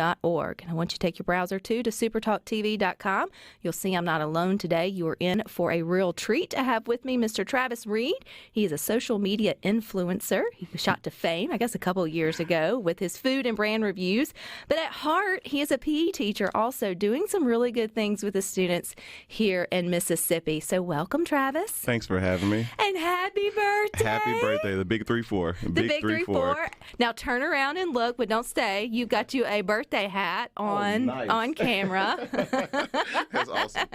supertalktv.org. And I want you to take your browser to supertalktv.com. You'll see I'm not alone today. You are in for a real treat. I have with me Mr. Travis Reed. He is a social media influencer. He was shot to fame, I guess, a couple of years ago with his food and brand reviews. But at heart, he is a PE teacher also doing some really good things with the students here in Mississippi. So welcome, Travis. Thanks for having me. And happy birthday. Happy birthday. The big 3-4. The big 3-4. Now turn around and look, but don't stay. You've got you a birthday hat on camera. That's awesome.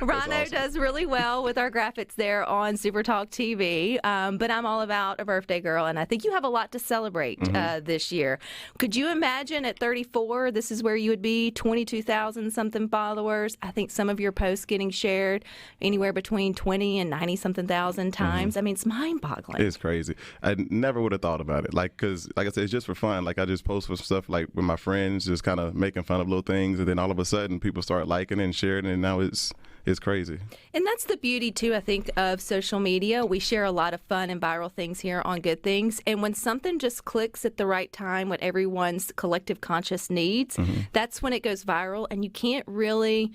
Rhino does really well with our graphics there on SuperTalk TV, but I'm all about a birthday girl, and I think you have a lot to celebrate this year. Could you imagine at 34, this is where you would be, 22,000 something followers? I think some of your posts getting shared anywhere between 20 and 90 something thousand times. I mean, it's mind-boggling. It's crazy. I never would have thought about it. Because, like I said, it's just for fun. Like, I just post for stuff like with my friends, just kind of making fun of little things, and then all of a sudden people start liking it and sharing it, and now it's crazy. And that's the beauty, too, I think, of social media. We share a lot of fun and viral things here on Good Things. And when something just clicks at the right time, what everyone's collective conscious needs, that's when it goes viral. And you can't really,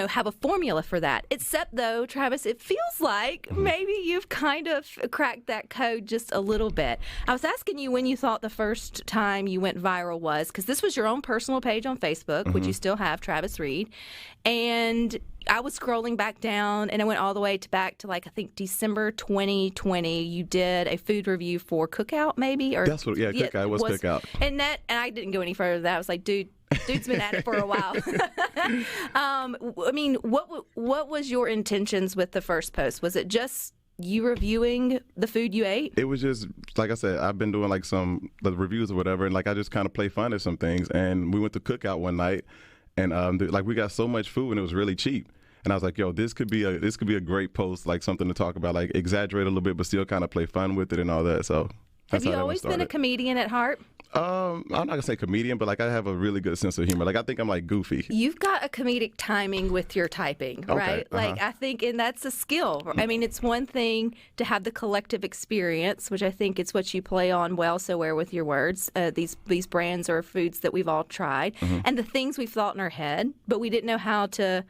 have a formula for that. Except, though, Travis, it feels like maybe you've kind of cracked that code just a little bit. I was asking you when you thought the first time you went viral was, because this was your own personal page on Facebook, which you still have, Travis Reed. And I was scrolling back down, and I went all the way back to I think December 2020. You did a food review for Cookout, maybe, or that's what. Yeah, Cookout. It was Cookout. And I didn't go any further than that. I was like, dude's been at it for a while. I mean, what was your intentions with the first post? Was it just you reviewing the food you ate? It was just, like I said, I've been doing the reviews or whatever, and I just kind of play fun at some things. And we went to Cookout one night, and we got so much food, and it was really cheap. And I was like, yo, this could be a great post, like something to talk about, like exaggerate a little bit, but still kind of play fun with it and all that. So have you always been a comedian at heart? I'm not gonna say comedian, but I have a really good sense of humor. I think I'm goofy. You've got a comedic timing with your typing, right? Okay, I think, and that's a skill. I mean, it's one thing to have the collective experience, which I think it's what you play on well, so where with your words. These brands are foods that we've all tried, and the things we've thought in our head, but we didn't know how to,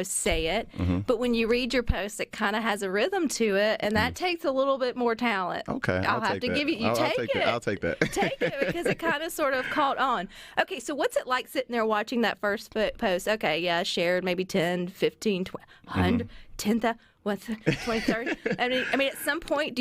say it. But when you read your post, it kind of has a rhythm to it, and that takes a little bit more talent. Okay, I'll have to give you. I'll take it. I'll take that. Take it. Because it kind of sort of caught on. Okay, so what's it like sitting there watching that first post? Okay, yeah, shared maybe 10, 15, 20, 100, 10,000, what's 20, 30? I mean, at some point,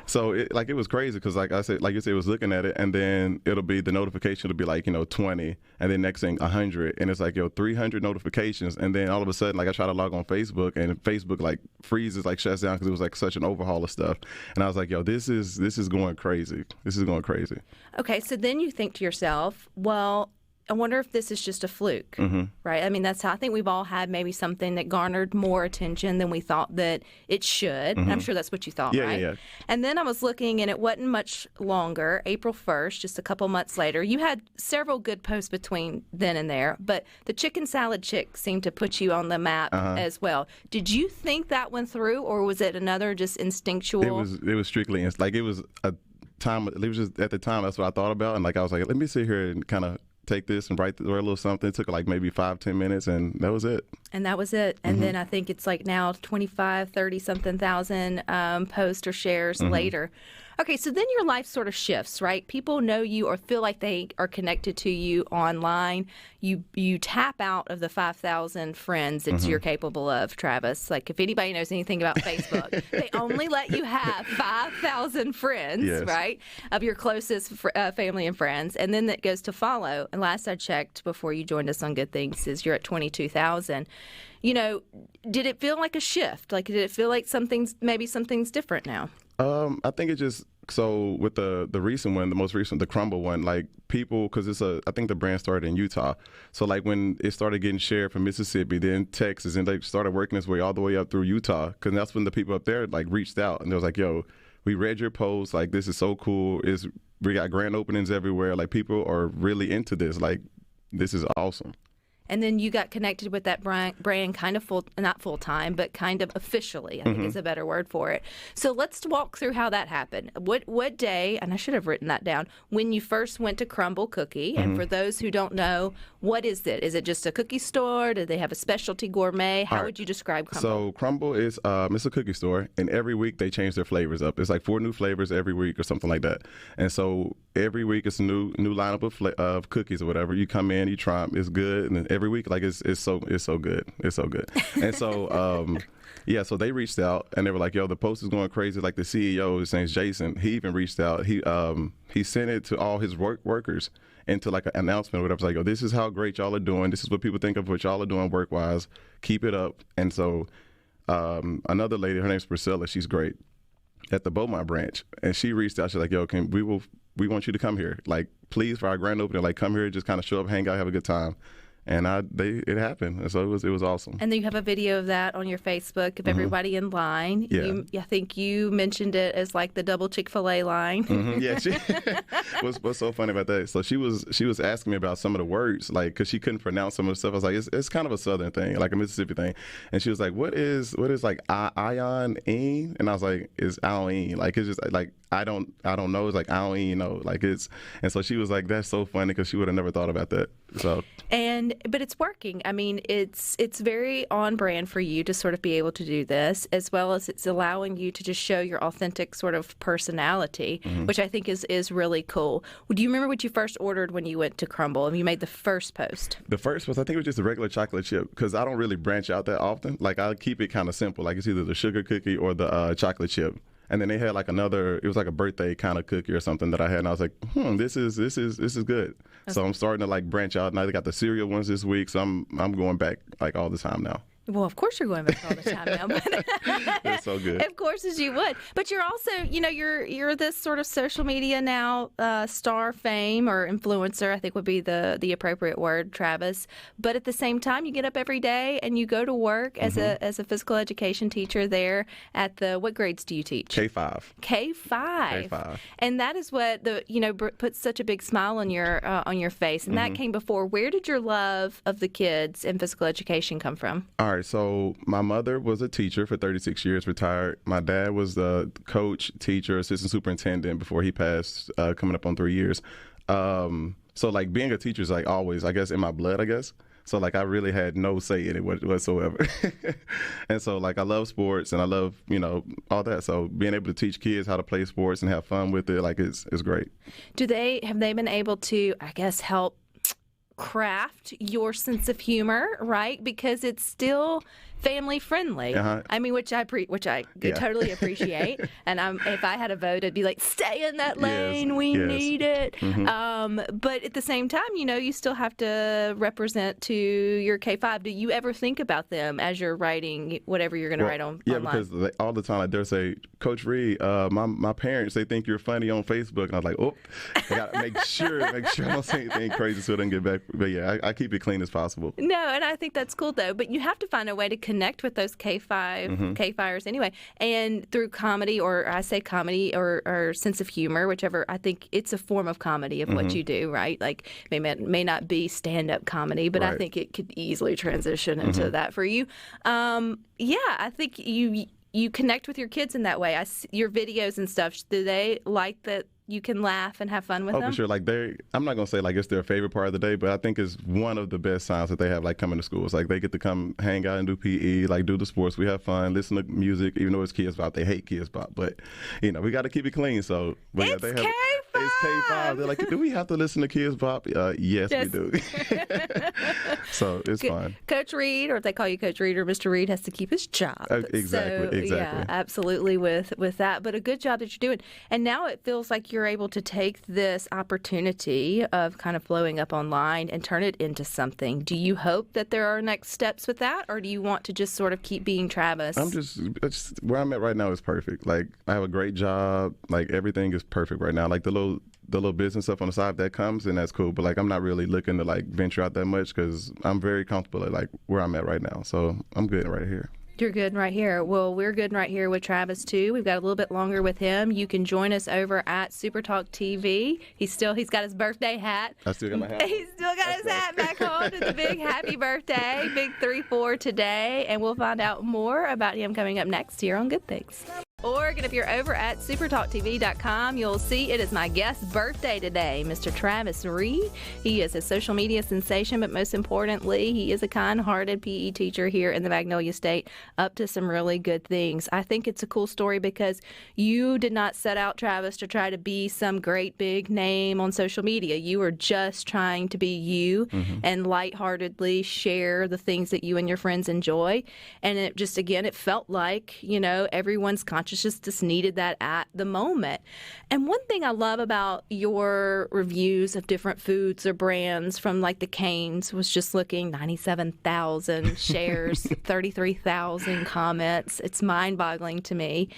So it was crazy because, like I said, like you said, it was looking at it, and then it'll be the notification will be 20, and then next thing 100, and it's 300 notifications, and then all of a sudden, I try to log on Facebook, and Facebook freezes, shuts down because it was such an overhaul of stuff, and I was like, yo, this is going crazy. This is going crazy. Okay, so then you think to yourself, well, I wonder if this is just a fluke, right? I mean, that's how I think we've all had maybe something that garnered more attention than we thought that it should. And I'm sure that's what you thought, right? Yeah. And then I was looking, and it wasn't much longer, April 1st, just a couple months later. You had several good posts between then and there, but the chicken salad chick seemed to put you on the map as well. Did you think that went through, or was it another just instinctual? It was strictly, it was a time, it was just at the time, that's what I thought about. And I was like, let me sit here and kind of take this and write a little something. It took maybe 5-10 minutes, and that was it. And that was it. And then I think it's now 25, 30 something thousand posts or shares later. Okay, so then your life sort of shifts, right? People know you or feel like they are connected to you online. You tap out of the 5,000 friends that you're capable of, Travis. If anybody knows anything about Facebook, they only let you have 5,000 friends, right, of your closest family and friends. And then that goes to follow. And last I checked before you joined us on Good Things is you're at 22,000. Did it feel like a shift? Did it feel like something's different now? I think it just, so with the recent one, the most recent, the Crumble one, people, because I think the brand started in Utah. So when it started getting shared from Mississippi, then Texas, and they started working its way all the way up through Utah, because that's when the people up there reached out, and they was like, yo, we read your post, this is so cool. We got grand openings everywhere. People are really into this. This is awesome. And then you got connected with that brand kind of not full time, but kind of officially, I think is a better word for it. So let's walk through how that happened. What day, and I should have written that down, when you first went to Crumble Cookie, and for those who don't know, what is it? Is it just a cookie store? Do they have a specialty gourmet? How would you describe Crumble? So Crumble is it's a cookie store, and every week they change their flavors up. It's like 4 new flavors every week or something like that. And so every week it's a new lineup of cookies or whatever. You come in, you try them, it's good, and then every week like it's so good, it's so good. And so yeah, so they reached out and they were like, "Yo, the post is going crazy." Like the CEO, his name's Jason. He even reached out. He sent it to all his workers into like an announcement or whatever. It's like, "Yo, this is how great y'all are doing. This is what people think of what y'all are doing work wise. Keep it up." And so another lady, her name's Priscilla. She's great at the Beaumont branch, and she reached out. She's like, "Yo, we want you to come here. Like, please, for our grand opening, like come here, just kind of show up, hang out, have a good time." And it happened. And so it was awesome. And then you have a video of that on your Facebook of everybody in line. Yeah. I think you mentioned it as like the double Chick-fil-A line. Yeah. What's so funny about that? So she was asking me about some of the words, like, because she couldn't pronounce some of the stuff. I was like, it's kind of a Southern thing, like a Mississippi thing. And she was like, what is like ion-ine? And I was like, it's ion. Like, it's just like, I don't know. It's like, I don't even know. Like, it's, and so she was like, that's so funny, because she would have never thought about that. So. But it's working. I mean, it's very on brand for you to sort of be able to do this, as well as it's allowing you to just show your authentic sort of personality, which I think is really cool. Do you remember what you first ordered when you went to Crumble and you made the first post? The first was, I think it was just a regular chocolate chip, because I don't really branch out that often. Like, I keep it kind of simple. Like, it's either the sugar cookie or the chocolate chip. And then they had like it was like a birthday kind of cookie or something that I had, and I was like, this is good. So I'm starting to like branch out. Now they got the cereal ones this week, so I'm going back like all the time now. Well, of course you're going back all the time now. That's so good. Of course, as you would. But you're also, you're this sort of social media now star fame or influencer, I think would be the appropriate word, Travis. But at the same time, you get up every day and you go to work as a physical education teacher there at what grades do you teach? K-5. K-5. And that is what puts such a big smile on your face. And that came before. Where did your love of the kids and physical education come from? All right, so my mother was a teacher for 36 years, retired. My dad was the coach, teacher, assistant superintendent before he passed, coming up on 3 years. So like being a teacher is like always, I guess, in my blood, I guess. So like I really had no say in it whatsoever. And so like I love sports and I love, all that. So being able to teach kids how to play sports and have fun with it, like it's great. Have they been able to, I guess, help craft your sense of humor, right? Because it's still family friendly. I mean, which I totally appreciate. And if I had a vote, I'd be like, stay in that lane. We need it. But at the same time, you still have to represent to your K-5. Do you ever think about them as you're writing whatever you're going to write online? Yeah, because all the time they'll say, Coach Reed, my parents, they think you're funny on Facebook. And I was like, I got to make sure I don't say anything crazy so it doesn't get back. But yeah, I keep it clean as possible. No, and I think that's cool though. But you have to find a way to connect with those K-5ers anyway. And through comedy, or I say comedy or sense of humor, whichever, I think it's a form of comedy of what you do, right? Like it may not be stand-up comedy, but I think it could easily transition into that for you. I think you connect with your kids in that way. Your videos and stuff, do they like that you can laugh and have fun with them? Oh, for sure. Like I'm not gonna say like it's their favorite part of the day, but I think it's one of the best signs that they have like coming to school. It's like they get to come hang out and do PE, like do the sports. We have fun, listen to music, even though it's Kids Bop. They hate Kids Bop, but we got to keep it clean. So, but it's K-5. It's K-5. They're like, do we have to listen to Kids Bop? Yes, we do. So it's fun. Coach Reed, or if they call you Coach Reed or Mr. Reed, has to keep his job. Exactly. Yeah, absolutely with that. But a good job that you're doing. And now it feels like you're able to take this opportunity of kind of blowing up online and turn it into something. Do you hope that there are next steps with that, or do you want to just sort of keep being Travis? It's where I'm at right now is perfect. Like I have a great job. Like everything is perfect right now. Like the little business stuff on the side that comes, and that's cool. But like I'm not really looking to like venture out that much because I'm very comfortable at like where I'm at right now. So I'm good right here. You're good right here. Well, we're good right here with Travis, too. We've got a little bit longer with him. You can join us over at SuperTalk TV. He's got his birthday hat. I still got my hat. He's still got his hat back on. It's a big happy birthday. Big 3-4 today. And we'll find out more about him coming up next here on Good Things. Oregon, if you're over at supertalktv.com, you'll see it is my guest's birthday today, Mr. Travis Reed. He is a social media sensation, but most importantly, he is a kind-hearted PE teacher here in the Magnolia State, up to some really good things. I think it's a cool story because you did not set out, Travis, to try to be some great big name on social media. You were just trying to be you and lightheartedly share the things that you and your friends enjoy. And it just, again, it felt like, everyone's consciousness just needed that at the moment. And one thing I love about your reviews of different foods or brands from like the Canes was just looking 97,000 shares, 33,000 comments. It's mind-boggling to me.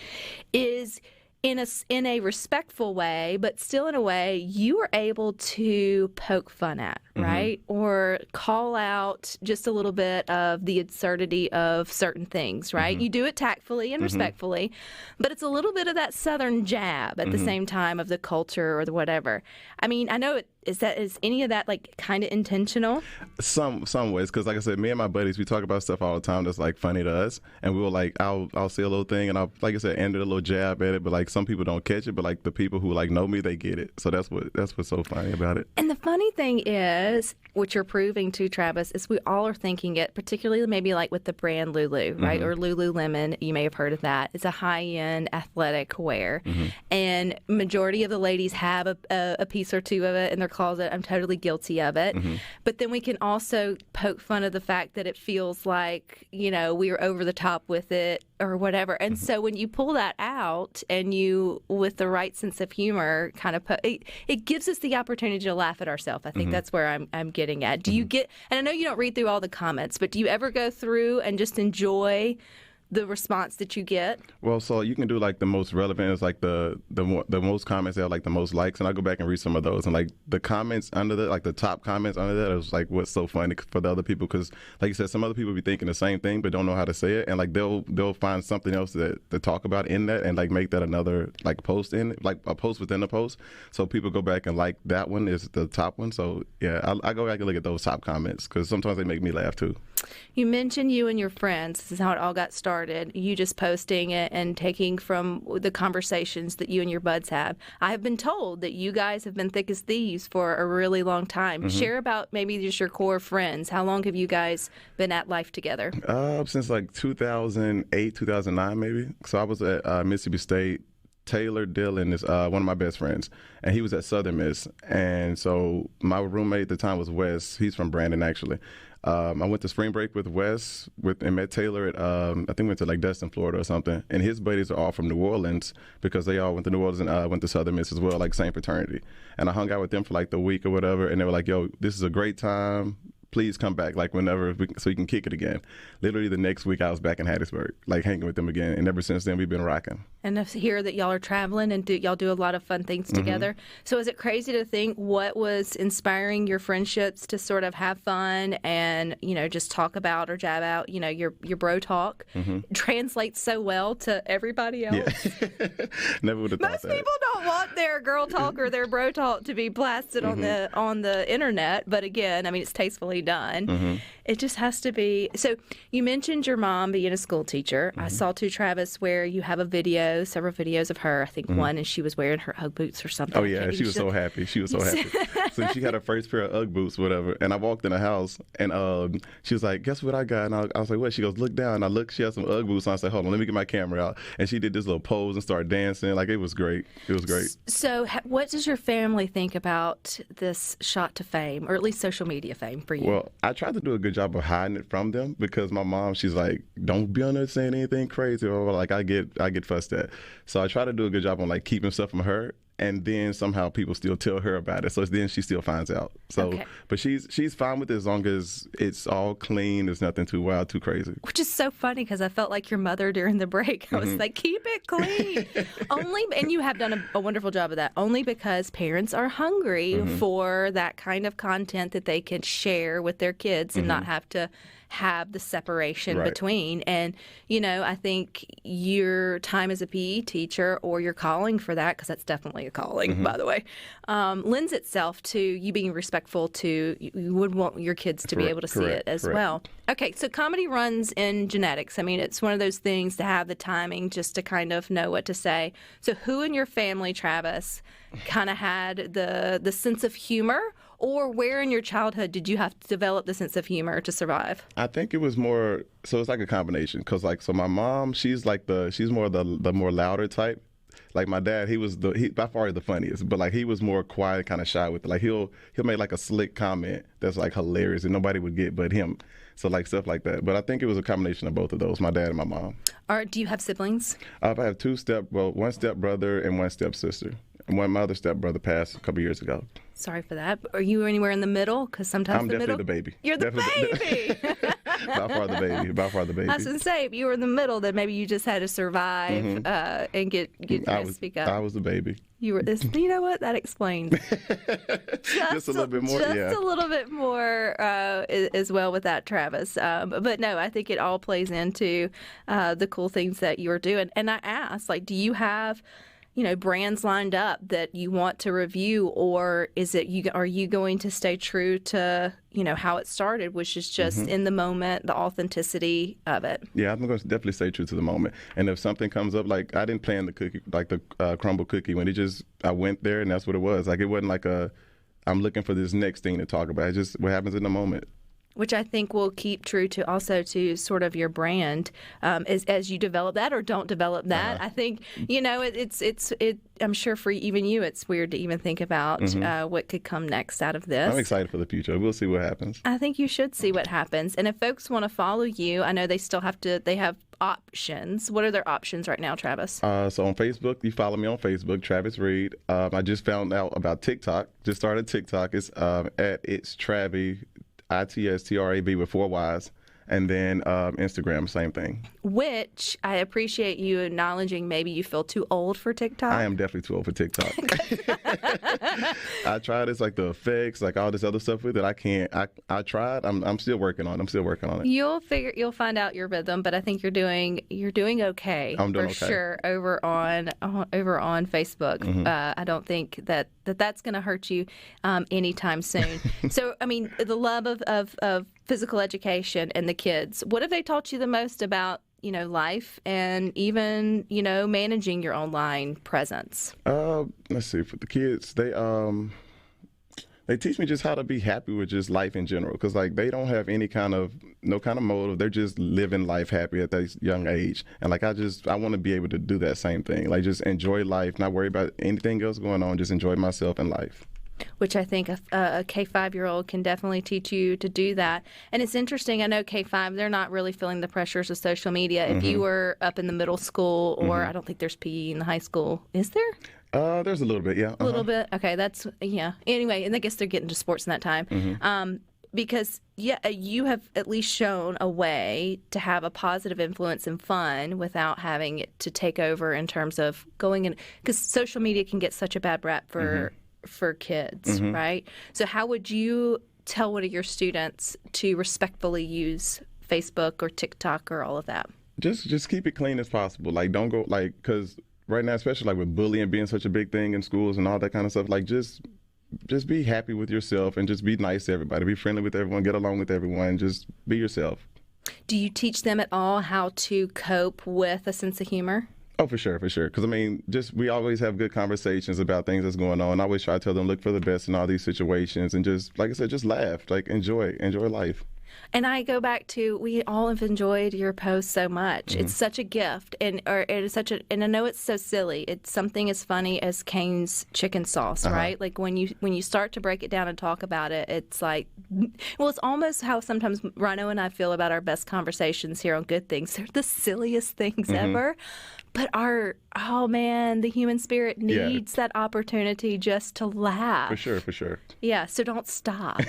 Is in a respectful way, but still in a way you were able to poke fun at, right? Or call out just a little bit of the absurdity of certain things, right? You do it tactfully and respectfully, but it's a little bit of that Southern jab at the same time of the culture or the whatever. I mean, I know is any of that like kind of intentional? Some ways, because like I said, me and my buddies, we talk about stuff all the time that's like funny to us, and we'll like I'll say a little thing and I'll, like I said, end a little jab at it, but like some people don't catch it, but like the people who like know me, they get it. So that's what's so funny about it. And the funny thing is, what you're proving to, Travis, is we all are thinking it, particularly maybe like with the brand Lulu, right? Or Lululemon, you may have heard of that. It's a high-end athletic wear, and majority of the ladies have a piece or two of it in their closet. I'm totally guilty of it. But then we can also poke fun of the fact that it feels like, we are over the top with it or whatever. And so when you pull that out and you, with the right sense of humor, kind of it gives us the opportunity to laugh at ourselves. I think that's where I'm getting at. Do you get, and I know you don't read through all the comments, but do you ever go through and just enjoy the response that you get? Well, so you can do like the most relevant is like the most comments that have like the most likes, and I go back and read some of those, and like the comments under that, like the top comments under that, is like what's so funny for the other people, because like you said, some other people be thinking the same thing but don't know how to say it, and like they'll find something else to talk about in that and like make that another like post in like a post within a post, so people go back and like that one is the top one. So yeah, I go back and look at those top comments because sometimes they make me laugh too. You mentioned you and your friends. This is how it all got started. You just posting it and taking from the conversations that you and your buds have. I have been told that you guys have been thick as thieves for a really long time. Share about maybe just your core friends. How long have you guys been at life together? Since like 2008, 2009 maybe. So I was at Mississippi State. Taylor Dillon is one of my best friends, and he was at Southern Miss. And so my roommate at the time was Wes. He's from Brandon, actually. I went to spring break with Wes and met Taylor at, I think we went to like Destin, Florida or something. And his buddies are all from New Orleans because they all went to New Orleans and went to Southern Miss as well, like same fraternity. And I hung out with them for like the week or whatever, and they were like, yo, this is a great time. Please come back, like whenever, so you can kick it again. Literally the next week I was back in Hattiesburg, like hanging with them again. And ever since then we've been rocking. And I hear that y'all are traveling and y'all do a lot of fun things together. So is it crazy to think what was inspiring your friendships to sort of have fun and, just talk about or jab out, your bro talk translates so well to everybody else? Yeah. Never would have thought that. Most people don't want their girl talk or their bro talk to be blasted on the internet. But again, I mean, it's tastefully done. It just has to be. So you mentioned your mom being a school teacher. I saw too, Travis, where you have several videos of her. I think one, and she was wearing her Ugg boots or something. Oh yeah, she was so happy. She was so happy. So she had her first pair of Ugg boots, whatever. And I walked in the house, and she was like, "Guess what I got?" And I was like, "What?" She goes, "Look down." And I looked. She had some Ugg boots. And I said, "Hold on, let me get my camera out." And she did this little pose and started dancing. Like, it was great. It was great. So what does your family think about this shot to fame, or at least social media fame for you? Well, I tried to do a good job of hiding it from them because my mom, she's like, "Don't be on there saying anything crazy," or like I get fussed at. So I try to do a good job on like keeping stuff from her. and then somehow people still tell her about it. So then she still finds out. So, but she's fine with it as long as it's all clean. There's nothing too wild, too crazy. Which is so funny because I felt like your mother during the break. I was like, keep it clean. And you have done a wonderful job of that. Only because parents are hungry for that kind of content that they can share with their kids and not have to have the separation between. And, I think your time as a PE teacher or your calling for that, because that's definitely a calling, by the way, lends itself to you being respectful to, you would want your kids to be able to see it as well. Okay, so comedy runs in genetics. I mean, it's one of those things to have the timing just to kind of know what to say. So who in your family, Travis, kind of had the sense of humor? Or where in your childhood did you have to develop the sense of humor to survive? I think it was more, so it's like a combination. Because so my mom, she's more the more louder type. Like my dad, he by far the funniest, but like he was more quiet, kind of shy with it. Like he'll make like a slick comment that's like hilarious and nobody would get but him. So like stuff like that. But I think it was a combination of both of those, my dad and my mom. Do you have siblings? I have one stepbrother and one stepsister. And my other stepbrother passed a couple years ago. Sorry for that. Are you anywhere in the middle? Because sometimes I'm definitely the baby. You're the baby. By far the baby. I was going to say, if you were in the middle, then maybe you just had to survive and get speak up. I was the baby. You were this. You know what? That explains just a little bit more. Just a little bit more as well with that, Travis. But no, I think it all plays into the cool things that you're doing. And I asked, like, do you have brands lined up that you want to review, or are you going to stay true to how it started, which is just in the moment, the authenticity of it? Yeah, I'm going to definitely stay true to the moment. And if something comes up, like I didn't plan the cookie, like the Crumble Cookie, when I went there and that's what it was. Like it wasn't like I'm looking for this next thing to talk about. It's just what happens in the moment. Which I think will keep true to sort of your brand as you develop that or don't develop that. I think it's I'm sure for even you it's weird to even think about what could come next out of this. I'm excited for the future. We'll see what happens. I think you should see what happens. And if folks want to follow you, I know they still they have options. What are their options right now, Travis? So on Facebook, you follow me on Facebook, Travis Reed. I just found out about TikTok. Just started TikTok. It's at It's Travy. ITSTRAB with 4 Ys, and then Instagram, same thing. Which I appreciate you acknowledging. Maybe you feel too old for TikTok. I am definitely too old for TikTok. I tried this, like the effects, like all this other stuff with it. I can't. I tried. I'm still working on it. You'll find out your rhythm, but I think you're doing okay. I'm doing for okay. sure over on Facebook. I don't think that's going to hurt you anytime soon. So I mean, the love of physical education and the kids. What have they taught you the most about life and even managing your online presence? Let's see. For the kids, they teach me just how to be happy with just life in general, because like they don't have no kind of motive. They're just living life happy at that young age, and like I want to be able to do that same thing. Like just enjoy life, not worry about anything else going on. Just enjoy myself and life. Which I think a K-5-year-old can definitely teach you to do that. And it's interesting, I know K-5, they're not really feeling the pressures of social media. If you were up in the middle school, or I don't think there's PE in the high school. Is there? There's a little bit, yeah. A little bit? Okay, Anyway, and I guess they're getting to sports in that time. Because, you have at least shown a way to have a positive influence and fun without having it to take over in terms of going in. Because social media can get such a bad rap for kids, right? So how would you tell one of your students to respectfully use Facebook or TikTok or all of that? Just keep it clean as possible. Like don't go because right now, especially like with bullying being such a big thing in schools and all that kind of stuff, like just be happy with yourself and just be nice to everybody. Be friendly with everyone. Get along with everyone. Just be yourself. Do you teach them at all how to cope with a sense of humor? Oh, for sure. Because, I mean, we always have good conversations about things that's going on. I always try to tell them, look for the best in all these situations and just, like I said, just laugh, like enjoy life. And I go back to, we all have enjoyed your post so much. It's such a gift, and it is such a, and I know it's so silly. It's something as funny as Cane's chicken sauce, right? Like when you start to break it down and talk about it, it's like, well, it's almost how sometimes Rhino and I feel about our best conversations here on Good Things. They're the silliest things ever. But the human spirit needs that opportunity just to laugh. For sure. Yeah, so don't stop.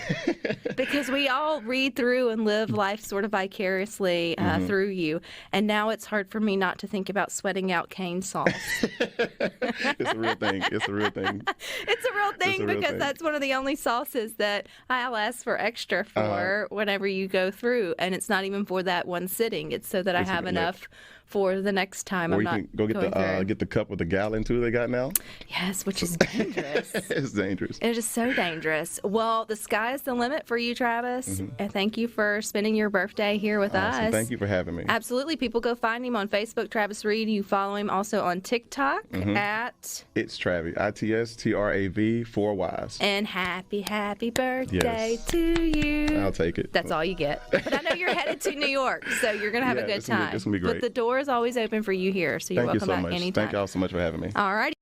Because we all read through and live life sort of vicariously through you. And now it's hard for me not to think about sweating out cane sauce. It's a real thing. It's a real thing. It's a real thing because that's one of the only sauces that I'll ask for extra for whenever you go through. And it's not even for that one sitting. It's so that I have enough for the next time. Or you can go get the cup with the gallon too they got now. Yes, which is dangerous. It's dangerous. It is so dangerous. Well, the sky is the limit for you, Travis. And thank you for spending your birthday here with us. Thank you for having me. Absolutely. People go find him on Facebook, Travis Reed. You follow him also on TikTok at It's Travi, ITSTRAV 4 Ys. And happy birthday to you. I'll take it. That's all you get. But I know you're headed to New York, so you're going to have a good time. It's going to be great. But the door is always open for you here, so you're welcome back anytime. Thank you all so much for having me. All right.